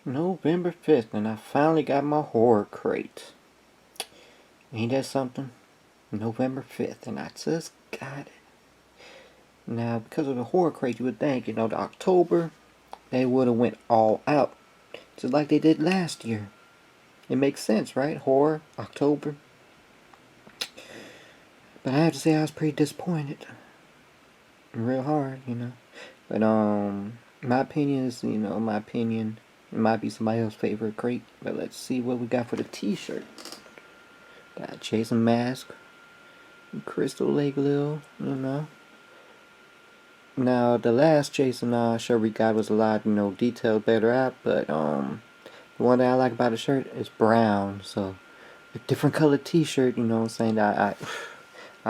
November 5th, and I finally got my horror crate. Ain't that something? November 5th, and I just got it. Now, because of the horror crate, you would think, the October, they would have went all out. Just like they did last year. It makes sense, right? Horror, October. But I have to say I was pretty disappointed. Real hard. But, my opinion is, my opinion. It might be somebody else's favorite crate. But let's see what we got for the t-shirt. Got a Jason mask. Crystal Lake Lil. Now the last Jason shirt we got was a lot, detailed better out, but the one that I like about the shirt is brown, so a different colored t-shirt, what I'm saying, I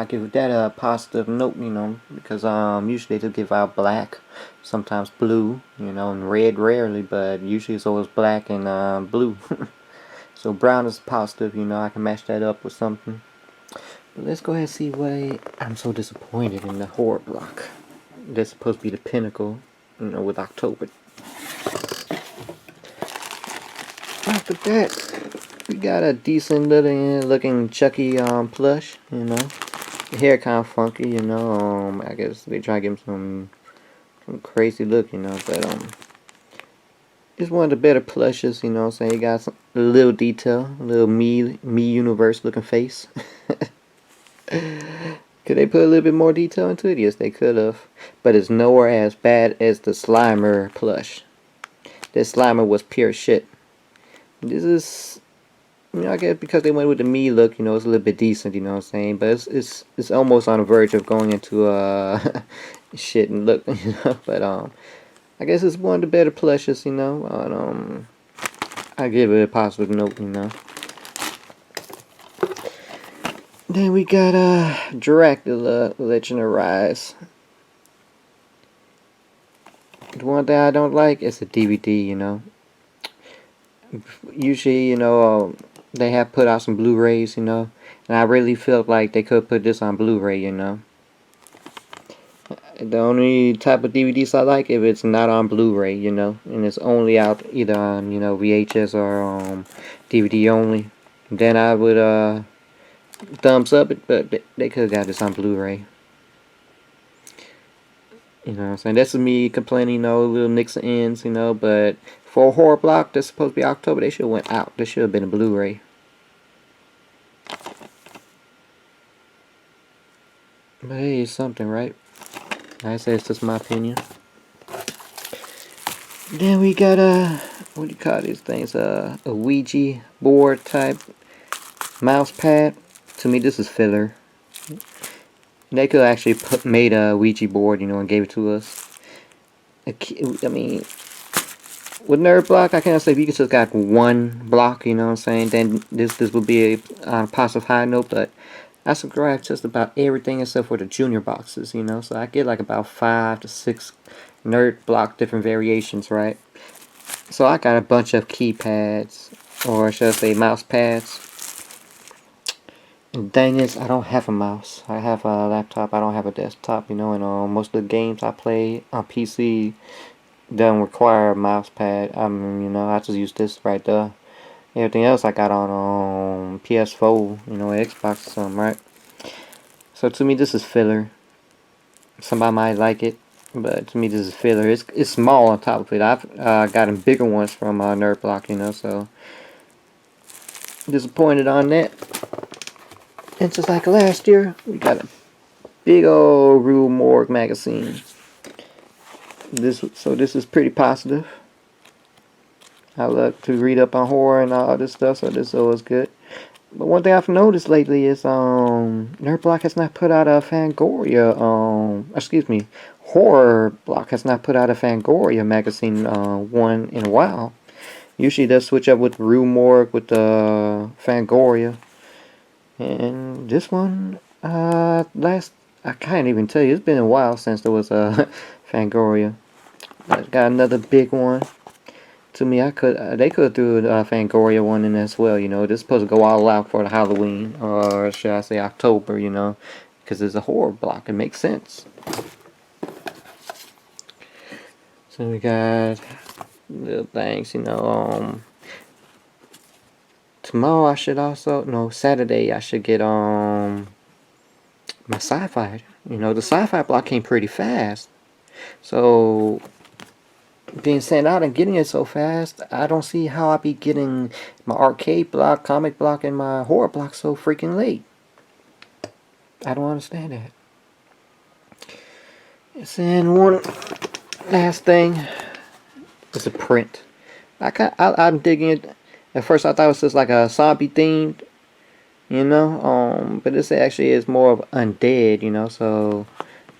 give that a positive note, because usually they give out black, sometimes blue, and red rarely, but usually it's always black and blue. So brown is positive, I can match that up with something. But let's go ahead and see why I'm so disappointed in the horror block. That's supposed to be the pinnacle, with October. After that, we got a decent looking Chucky plush, The hair kind of funky, I guess they try to give him some crazy look, but it's one of the better plushes, saying he got a little detail, a little me universe looking face. Could they put a little bit more detail into it? Yes, they could have. But it's nowhere as bad as the Slimer plush. This Slimer was pure shit. This is, I guess because they went with the me look, it's a little bit decent, what I'm saying. But it's almost on the verge of going into shit and look, But I guess it's one of the better plushes, And, I give it a positive note, Then we got Dracula Legend of Rise. The one thing I don't like is the DVD, Usually, they have put out some Blu-rays, And I really felt like they could put this on Blu-ray, The only type of DVDs I like if it's not on Blu-ray, And it's only out either on, VHS or DVD only. Then I would thumbs up it, but they could have got this on Blu-ray. You know what I'm saying? That's me complaining, little nicks and ends, but for a horror block that's supposed to be October, they should have went out. This should have been a Blu-ray. But hey, it's something, right? Like I said, it's just my opinion. Then we got what do you call these things? A Ouija board type mouse pad. To me, this is filler. They could actually made a Ouija board, and gave it to us. I mean, with Nerd Block, I can't say if you just got one block, what I'm saying, then this would be a positive high note, but I subscribe just about everything except for the junior boxes, so I get like about 5 to 6 Nerd Block different variations, right? So I got a bunch of keypads, or should I say mouse pads. And the thing is, I don't have a mouse. I have a laptop, I don't have a desktop, and most of the games I play on PC don't require a mouse pad. I just use this right there. Everything else I got on PS4, Xbox or something, right? So to me, this is filler. Somebody might like it, but to me, this is filler. It's small on top of it. I've gotten bigger ones from Nerd Block, so disappointed on that. And just like last year, we got a big old Rue Morgue magazine. This is pretty positive. I love to read up on horror and all this stuff, so this is always good. But one thing I've noticed lately is Nerd Block has not put out a Fangoria Horror Block has not put out a Fangoria magazine one in a while. Usually they'll switch up with Rue Morgue with the Fangoria. And this one I can't even tell you, it's been a while since there was a Fangoria. I got another big one. To me, they could do a Fangoria one in as well, This is supposed to go all out for the Halloween, or should I say October, because it's a horror block. It makes sense. So we got the little things, you know. Tomorrow I should also, no, Saturday I should get my sci-fi. You know, the sci-fi block came pretty fast. So being sent out and getting it so fast, I don't see how I be getting my arcade block, comic block, and my horror block so freaking late. I don't understand that. And one last thing is a print. I'm digging it. At first I thought it was just like a zombie themed, you know, but this actually is more of undead, you know, so,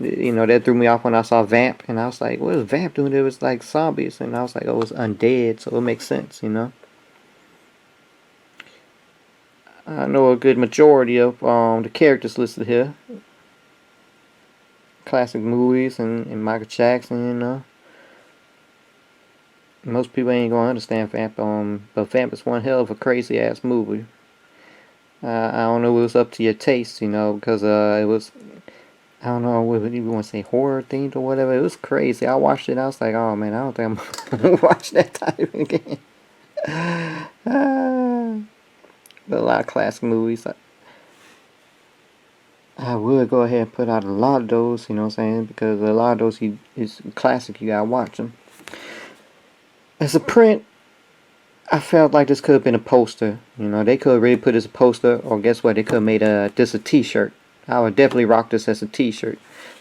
you know, that threw me off when I saw Vamp, and I was like, what is Vamp doing? It was like zombies, and I was like, oh, it's undead, so it makes sense, you know. I know a good majority of the characters listed here. Classic movies and Michael Jackson, you know. Most people ain't gonna understand Vamp, but Vamp is one hell of a crazy ass movie. I don't know if it was up to your taste, you know, because it was, I don't know what you want to say, horror themed or whatever. It was crazy. I watched it and I was like, oh man, I don't think I'm gonna watch that type again. But a lot of classic movies. I would go ahead and put out a lot of those, you know what I'm saying? Because a lot of those is classic, you gotta watch them. As a print, I felt like this could have been a poster. You know, they could have really put this as a poster, or guess what? They could have made this a t-shirt. I would definitely rock this as a t-shirt.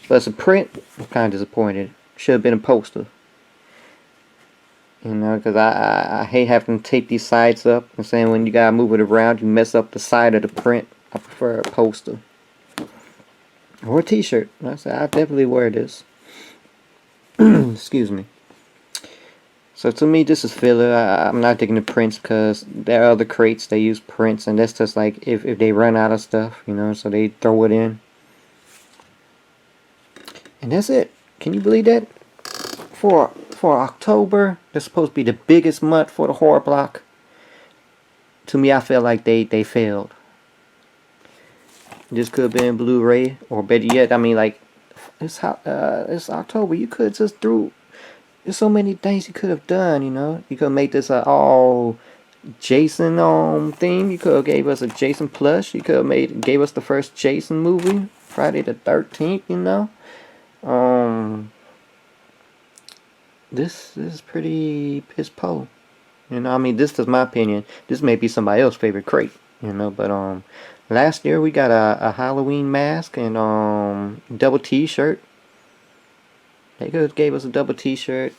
But as a print, I'm kind of disappointed. Should have been a poster. You know, because I hate having to tape these sides up. I'm saying when you gotta move it around, you mess up the side of the print. I prefer a poster. Or a t-shirt. I said, I'll definitely wear this. Excuse me. So to me, this is filler. I'm not digging the prints because there are other crates they use prints, and that's just like if they run out of stuff, you know, so they throw it in. And that's it. Can you believe that? For October, that's supposed to be the biggest month for the horror block. To me, I feel like they failed. This could have been Blu-ray, or better yet, I mean, like it's October. You could just threw. There's so many things you could have done, you know. You could have made this all Jason theme. You could have gave us a Jason plush. You could have gave us the first Jason movie, Friday the 13th. You know, this is pretty piss po. You know, I mean, this is my opinion. This may be somebody else's favorite crate. You know, but last year we got a Halloween mask and double T-shirt. They could have gave us a double T-shirt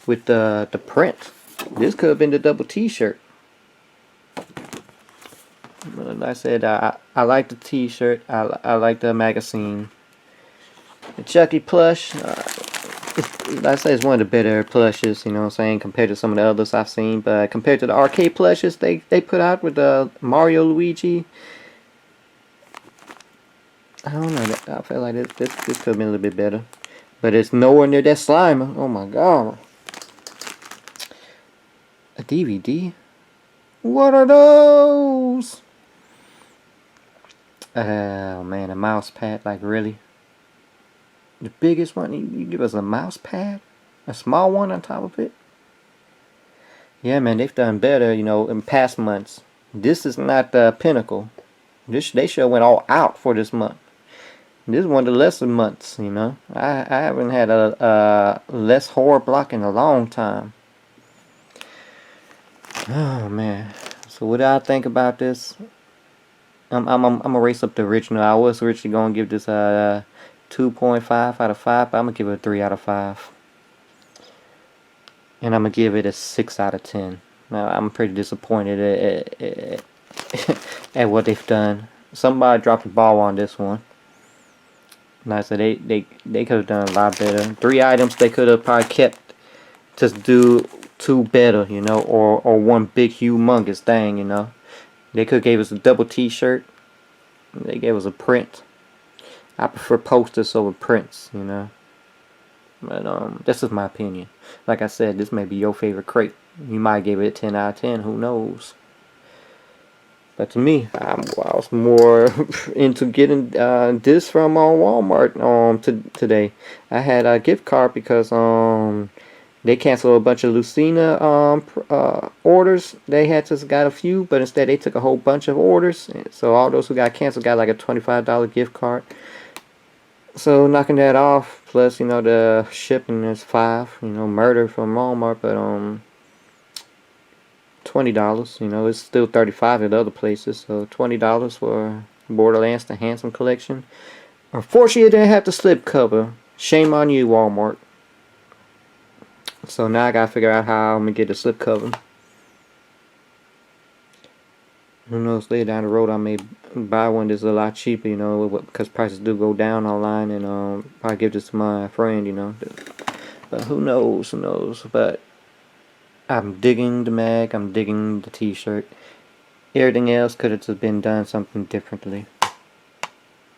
with the print. This could have been the double T-shirt. Like I said, I like the T-shirt. I like the magazine. The Chucky plush, like I say, it's one of the better plushes. You know what I'm saying, compared to some of the others I've seen. But compared to the arcade plushes they put out with the Mario, Luigi, I don't know. I feel like this could have been a little bit better. But it's nowhere near that slime. Oh my god. A DVD? What are those? Oh man, a mouse pad, like really? The biggest one? You give us a mouse pad? A small one on top of it? Yeah man, they've done better, you know, in past months. This is not the pinnacle. They should have went all out for this month. This is one of the lesser months, you know. I haven't had a less horror block in a long time. Oh man. So what do I think about this? I'm gonna race up the original. I was originally gonna give this a 2.5 out of 5, but I'm gonna give it a 3 out of 5. And I'm gonna give it a 6 out of 10. Now I'm pretty disappointed at what they've done. Somebody dropped the ball on this one. Like I said, they could have done a lot better. 3 items they could have probably kept, just do 2 better, you know, or one big humongous thing, you know. They could have gave us a double T-shirt. They gave us a print. I prefer posters over prints, you know. But this is my opinion. Like I said, this may be your favorite crate. You might give it a 10 out of 10. Who knows? But to me, I was more into getting this from Walmart today. I had a gift card because They canceled a bunch of Lucina orders. They had just got a few, but instead they took a whole bunch of orders. So all those who got canceled got like a $25 gift card. So knocking that off, plus the shipping is $5. Murder from Walmart, but $20. It's still $35 at other places. So $20 for Borderlands the Handsome Collection. Unfortunately, you didn't have the slipcover. Shame on you, Walmart. So now I gotta figure out how I'm gonna get the slipcover. Who knows, later down the road I may buy one that's a lot cheaper, because prices do go down online, and probably give this to my friend. But who knows. But I'm digging the mag, I'm digging the t-shirt. Everything else could have just been done something differently.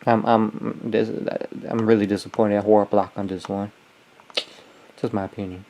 I'm really disappointed at Horror Block on this one. Just my opinion.